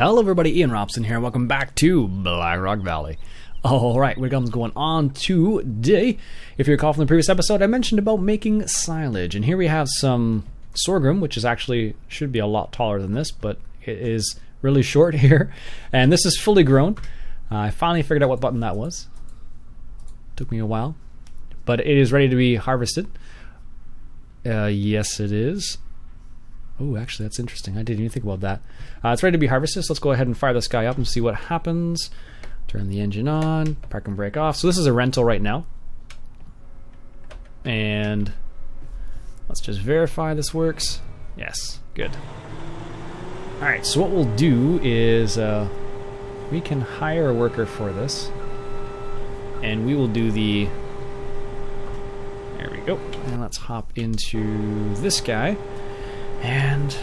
Hello everybody, Iain Robson here, welcome back to Black Rock Valley. Alright, what comes going on today? If you recall from the previous episode, I mentioned about making silage, and here we have some sorghum, which is actually, should be a lot taller than this, but it is really short here, and this is fully grown. I finally figured out what button that was. Took me a while, but it is ready to be harvested. Yes it is. Oh, actually, that's interesting. I didn't even think about that. It's ready to be harvested, so let's go ahead and fire this guy up and see what happens. Turn the engine on, park and brake off. So this is a rental right now. And let's just verify this works. Yes, good. Alright, so what we'll do is we can hire a worker for this. And we will do the... There we go. And let's hop into this guy. And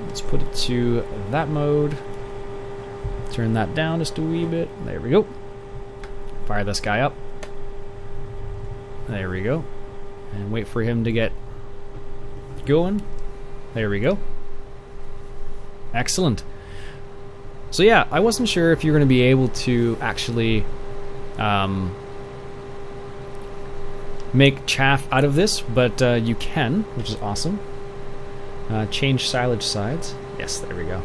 let's put it to that mode. Turn that down just a wee bit. There we go. Fire this guy up. There we go. And wait for him to get going. There we go. Excellent. So yeah, I wasn't sure if you're going to be able to actually make chaff out of this, but you can, which is awesome. Change silage sides. Yes, there we go.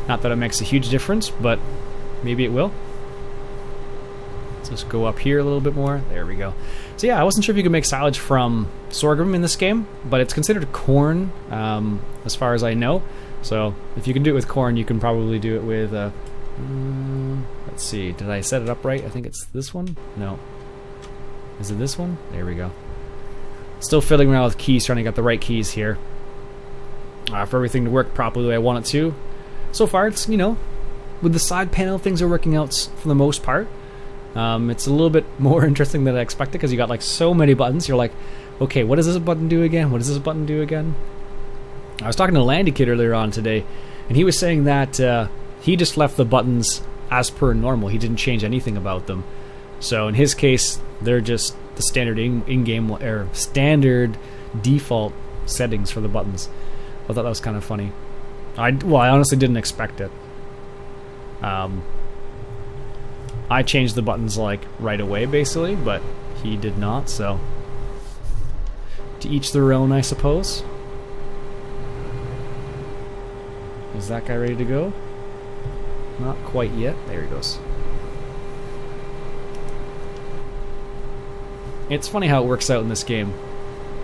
Not that it makes a huge difference, but maybe it will. Let's just go up here a little bit more. There we go. So yeah, I wasn't sure if you could make silage from sorghum in this game, but it's considered corn, as far as I know. So if you can do it with corn, you can probably do it with... let's see, did I set it up right? I think it's this one? No. Is it this one? There we go. Still fiddling around with keys, trying to get the right keys here. For everything to work properly the way I want it to. So far, it's, you know, with the side panel, things are working out for the most part. It's a little bit more interesting than I expected because you got like so many buttons. You're like, okay, what does this button do again? What does this button do again? I was talking to Landy Kid earlier on today, and he was saying that he just left the buttons as per normal. He didn't change anything about them. So in his case, they're just the standard in-game or standard default settings for the buttons. I thought that was kind of funny. I honestly didn't expect it. I changed the buttons like right away, basically, but he did not, so to each their own, I suppose. Is that guy ready to go? Not quite yet. There he goes. It's funny how it works out in this game.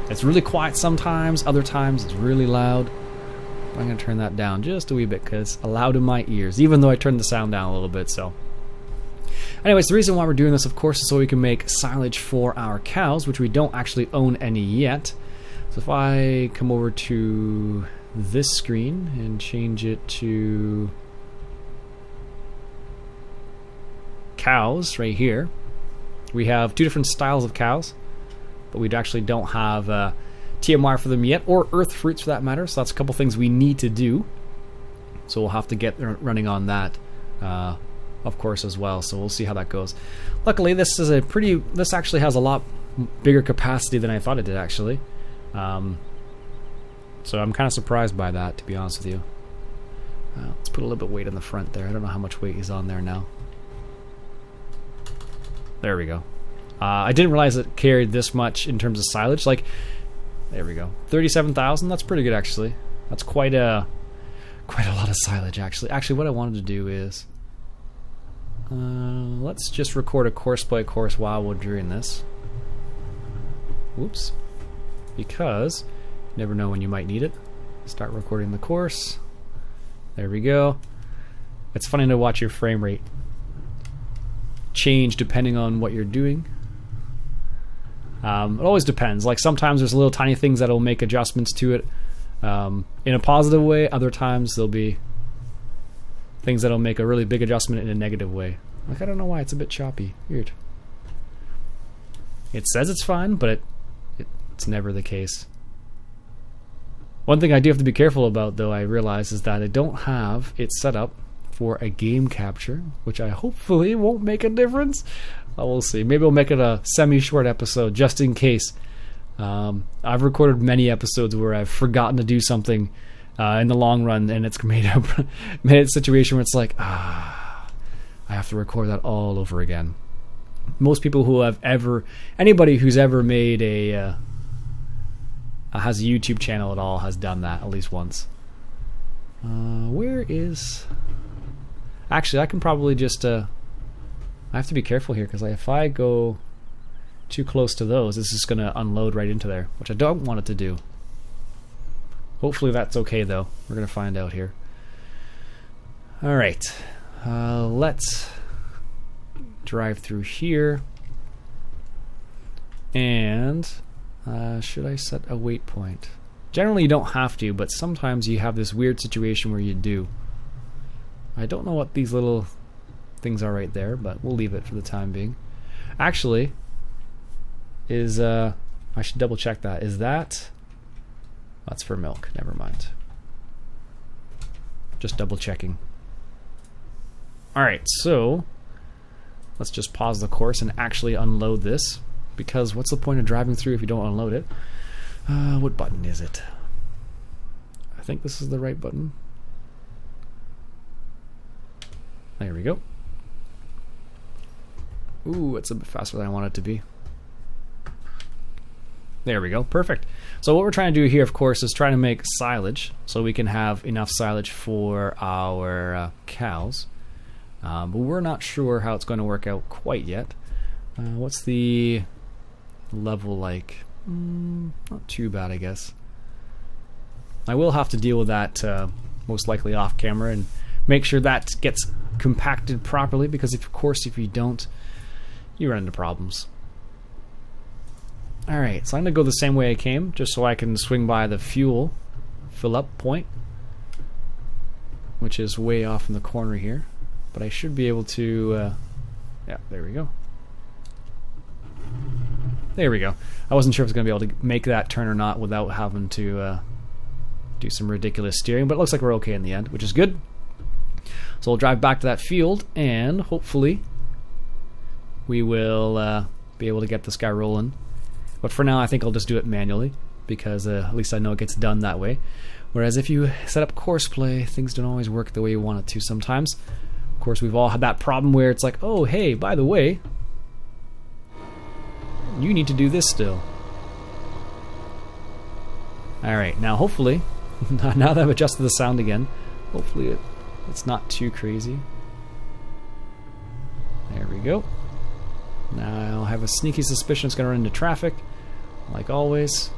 It's really quiet sometimes, other times it's really loud. I'm going to turn that down just a wee bit because it's loud in my ears, even though I turned the sound down a little bit. So, anyways, the reason why we're doing this, of course, is so we can make silage for our cows, which we don't actually own any yet. So if I come over to this screen and change it to cows right here, we have two different styles of cows. But we actually don't have TMR for them yet, or earth fruits for that matter, so that's a couple things we need to do. So we'll have to get running on that, of course, as well, so we'll see how that goes. Luckily, this actually has a lot bigger capacity than I thought it did, actually. So I'm kind of surprised by that, to be honest with you. Let's put a little bit of weight in the front there. I don't know how much weight is on there now. There we go. I didn't realize it carried this much in terms of silage. Like, there we go, 37,000. That's pretty good, actually. That's quite a lot of silage, actually. Actually, what I wanted to do is let's just record a course by course while we're doing this. Whoops, because you never know when you might need it. Start recording the course. There we go. It's funny to watch your frame rate change depending on what you're doing. It always depends. Like sometimes there's little tiny things that'll make adjustments to it in a positive way. Other times there'll be things that'll make a really big adjustment in a negative way. Like, I don't know why it's a bit choppy. Weird. It says it's fine, but it's never the case. One thing I do have to be careful about, though, I realize, is that I don't have it set up for a game capture, which I hopefully won't make a difference. We'll see. Maybe we'll make it a semi-short episode just in case. I've recorded many episodes where I've forgotten to do something in the long run, and it's made a situation where it's like, I have to record that all over again. Most people who have anybody who's ever made has a YouTube channel at all has done that at least once. Where is... Actually, I can probably just... I have to be careful here, because if I go too close to those, this is going to unload right into there, which I don't want it to do. Hopefully that's okay, though. We're going to find out here. Alright. Let's drive through here. And... should I set a waypoint? Generally you don't have to, but sometimes you have this weird situation where you do. I don't know what these little things are right there, but we'll leave it for the time being. Actually, I should double check that. Is that... That's for milk. Never mind. Just double checking. Alright, so let's just pause the course and actually unload this. Because what's the point of driving through if you don't unload it? What button is it? I think this is the right button. There we go. Ooh, it's a bit faster than I want it to be. There we go, perfect. So what we're trying to do here, of course, is try to make silage so we can have enough silage for our cows. But we're not sure how it's going to work out quite yet. What's the level like? Not too bad, I guess. I will have to deal with that most likely off camera and make sure that gets compacted properly, because of course if you don't, you run into problems. Alright, so I'm going to go the same way I came, just so I can swing by the fuel fill up point, which is way off in the corner here. But I should be able to, yeah, there we go. There we go. I wasn't sure if I was going to be able to make that turn or not without having to do some ridiculous steering, but it looks like we're okay in the end, which is good. So we'll drive back to that field, and hopefully we will be able to get this guy rolling. But for now, I think I'll just do it manually, because at least I know it gets done that way. Whereas if you set up course play, things don't always work the way you want it to sometimes. Of course, we've all had that problem where it's like, oh, hey, by the way, you need to do this still. Alright, now hopefully, now that I've adjusted the sound again, hopefully it's not too crazy. There we go. Now I have a sneaky suspicion it's going to run into traffic, like always.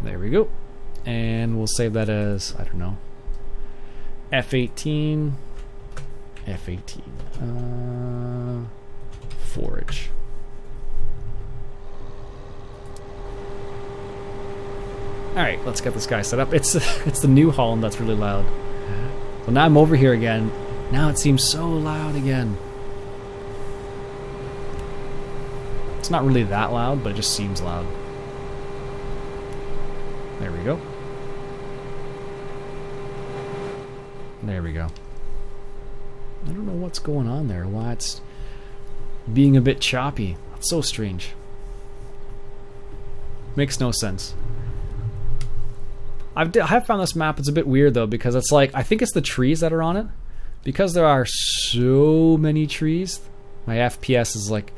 There we go. And we'll save that as, I don't know, F18. F18. Forage. Alright, let's get this guy set up. It's the New Holland that's really loud. So now I'm over here again. Now it seems so loud again. It's not really that loud, but it just seems loud. There we go. There we go. I don't know what's going on there. Why it's being a bit choppy. It's so strange. Makes no sense. I have found this map, it's a bit weird though, because it's like, I think it's the trees that are on it. Because there are so many trees, my FPS is like,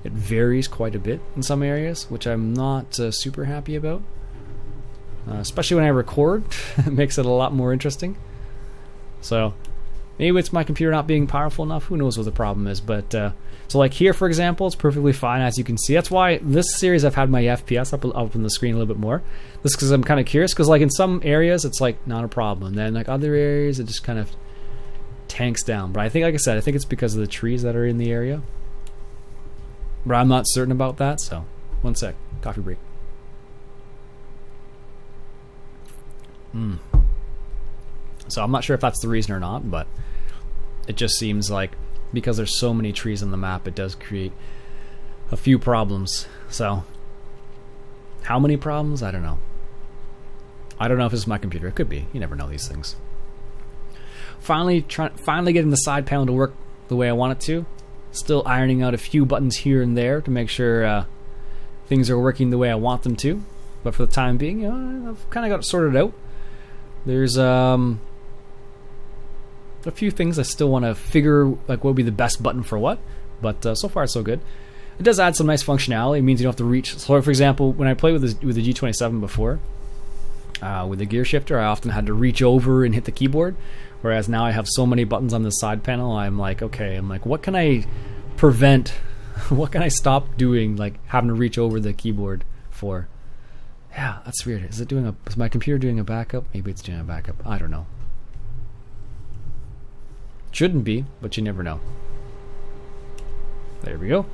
it varies quite a bit in some areas, which I'm not super happy about. Especially when I record, it makes it a lot more interesting. So, maybe it's my computer not being powerful enough, who knows what the problem is, but so like here for example, it's perfectly fine as you can see. That's why this series I've had my FPS up on the screen a little bit more. This because I'm kind of curious, because like in some areas it's like not a problem, then like other areas it just kind of tanks down. But I think, like I said, I think it's because of the trees that are in the area. But I'm not certain about that, so one sec, coffee break. So I'm not sure if that's the reason or not, but it just seems like because there's so many trees on the map, it does create a few problems. So how many problems? I don't know. I don't know if it's my computer. It could be. You never know these things. Finally getting the side panel to work the way I want it to. Still ironing out a few buttons here and there to make sure things are working the way I want them to. But for the time being, I've kind of got it sorted out. There's a few things I still want to figure, like what would be the best button for what. But so far, so good. It does add some nice functionality. It means you don't have to reach. So, for example, when I played with the G27 before, with the gear shifter, I often had to reach over and hit the keyboard. Whereas now I have so many buttons on the side panel, I'm like, what can I prevent? What can I stop doing, like having to reach over the keyboard for? Yeah, that's weird. Is my computer doing a backup? Maybe it's doing a backup. I don't know. Shouldn't be, but you never know. There we go.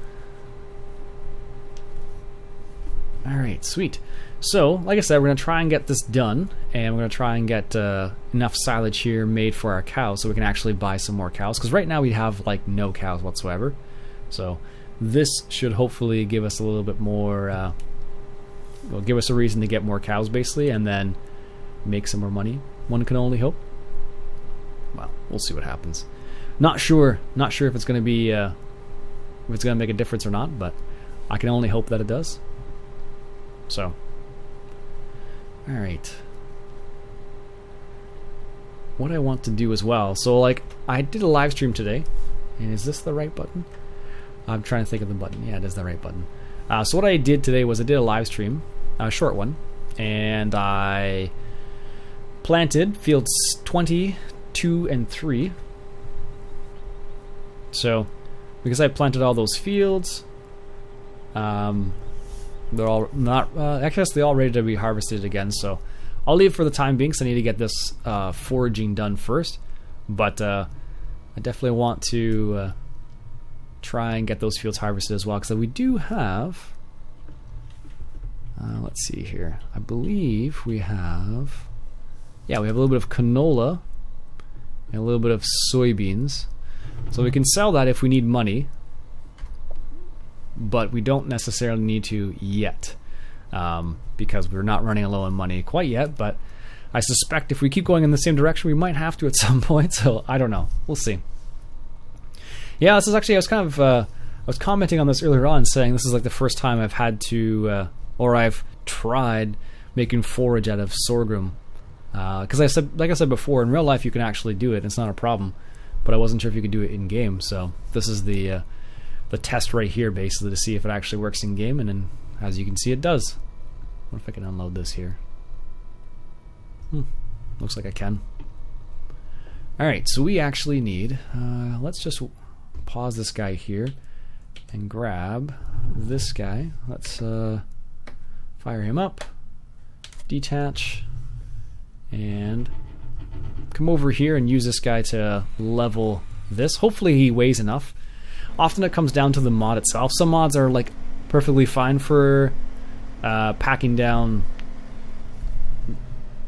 Alright, sweet. So, like I said, we're going to try and get this done, and we're going to try and get enough silage here made for our cows so we can actually buy some more cows, because right now we have like no cows whatsoever. So this should hopefully give us a little bit more, give us a reason to get more cows basically, and then make some more money. One can only hope. Well, we'll see what happens. Not sure if it's going to be, if it's going to make a difference or not, but I can only hope that it does. So, alright. What I want to do as well, so like, I did a live stream today, and is this the right button? I'm trying to think of the button. Yeah, it is the right button. So what I did today was I did a live stream, a short one, and I planted fields 20, 2, and 3. So, because I planted all those fields, they're all not, I guess they're all ready to be harvested again, so I'll leave for the time being because I need to get this foraging done first. But I definitely want to try and get those fields harvested as well, because we do have, let's see here, I believe we have, yeah, we have a little bit of canola and a little bit of soybeans. So we can sell that if we need money, but we don't necessarily need to yet, because we're not running low on money quite yet. But I suspect if we keep going in the same direction, we might have to at some point. So I don't know. We'll see. Yeah, this is actually, I was commenting on this earlier on, saying this is like the first time I've had to, or I've tried making forage out of sorghum. Because like I said before, in real life you can actually do it. It's not a problem. But I wasn't sure if you could do it in game. So this is the test right here, basically, to see if it actually works in game. And then, as you can see, it does. What if I can unload this here? Looks like I can. Alright, so we actually need, let's just pause this guy here and grab this guy. Let's fire him up, detach, and come over here and use this guy to level this. Hopefully he weighs enough. Often it comes down to the mod itself. Some mods are like perfectly fine for packing down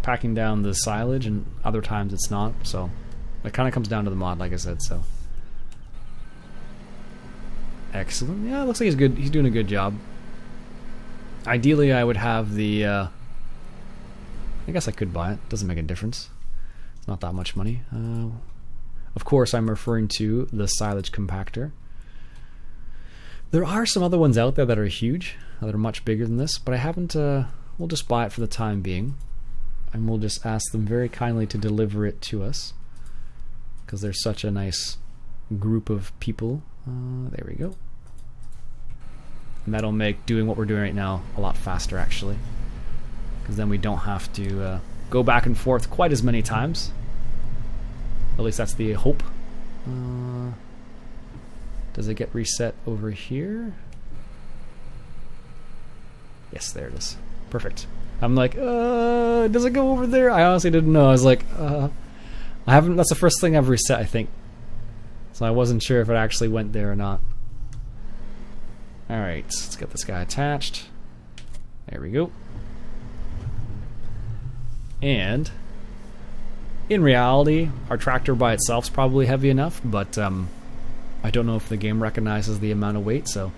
the silage, and other times it's not. So it kind of comes down to the mod, like I said. So excellent. Yeah, it looks like he's good. He's doing a good job. Ideally, I would have the. I guess I could buy it. Doesn't make a difference. It's not that much money. Of course, I'm referring to the silage compactor. There are some other ones out there that are huge, that are much bigger than this, but I haven't. We'll just buy it for the time being, and we'll just ask them very kindly to deliver it to us, because they're such a nice group of people. There we go. And that'll make doing what we're doing right now a lot faster, actually, because then we don't have to go back and forth quite as many times. At least that's the hope. Does it get reset over here? Yes, there it is. Perfect. I'm like, does it go over there? I honestly didn't know. I was like, I haven't. That's the first thing I've reset, I think. So I wasn't sure if it actually went there or not. All right, let's get this guy attached. There we go. And in reality, our tractor by itself is probably heavy enough, but I don't know if the game recognizes the amount of weight, so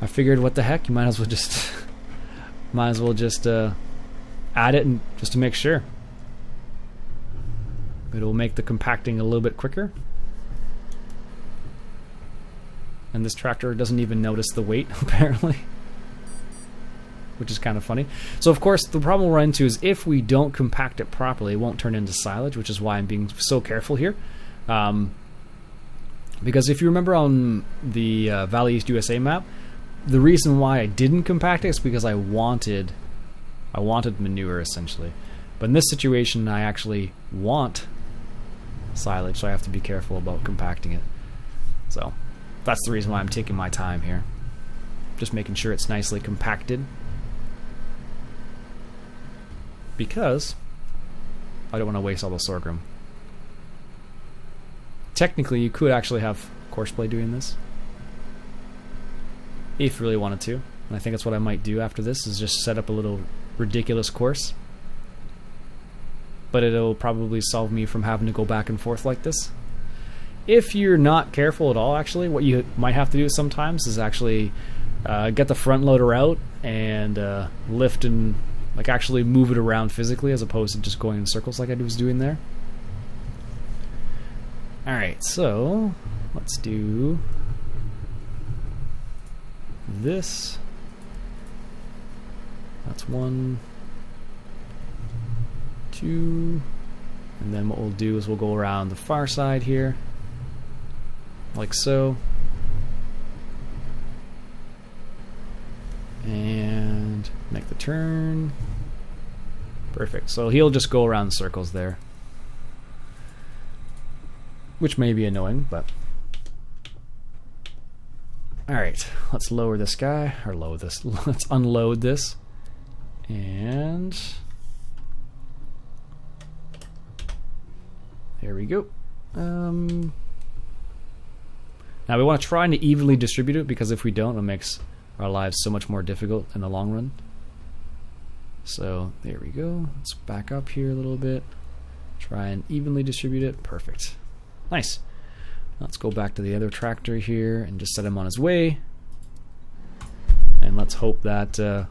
I figured, what the heck, you might as well just add it, and just to make sure. It'll make the compacting a little bit quicker. And this tractor doesn't even notice the weight, apparently. which is kind of funny. So, of course, the problem we'll run into is if we don't compact it properly, it won't turn into silage, which is why I'm being so careful here. Because if you remember on the Valley East USA map, the reason why I didn't compact it is because I wanted manure, essentially. But in this situation, I actually want silage, so I have to be careful about compacting it. So that's the reason why I'm taking my time here. Just making sure it's nicely compacted. Because I don't want to waste all the sorghum. Technically, you could actually have Courseplay doing this. If you really wanted to. And I think that's what I might do after this, is just set up a little ridiculous course. But it'll probably solve me from having to go back and forth like this. If you're not careful at all, actually, what you might have to do sometimes is actually get the front loader out and lift and like actually move it around physically, as opposed to just going in circles like I was doing there. Alright, so let's do this. That's 1, 2, and then what we'll do is we'll go around the far side here, like so, and make the turn. Perfect. So he'll just go around in circles there, which may be annoying, but alright, let's lower this guy, or load this. Let's unload this. And there we go. Now we want to try and evenly distribute it, because if we don't, it makes our lives so much more difficult in the long run. So there we go. Let's back up here a little bit. Try and evenly distribute it. Perfect. Nice. Let's go back to the other tractor here and just set him on his way. And let's hope that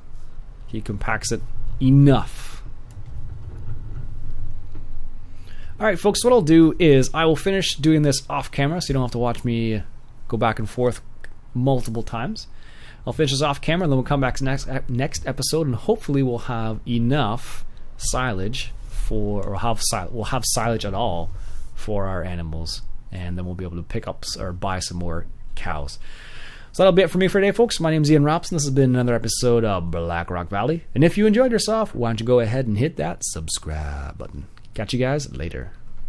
he compacts it enough. Alright folks, what I'll do is I will finish doing this off camera, so you don't have to watch me go back and forth multiple times. I'll finish this off camera, and then we'll come back to next episode, and hopefully we'll have enough silage for, or we'll have silage at all for our animals, and then we'll be able to pick up or buy some more cows. So that'll be it for me for today, folks. My name's Iain Robson. This has been another episode of Black Rock Valley. And if you enjoyed yourself, why don't you go ahead and hit that subscribe button. Catch you guys later.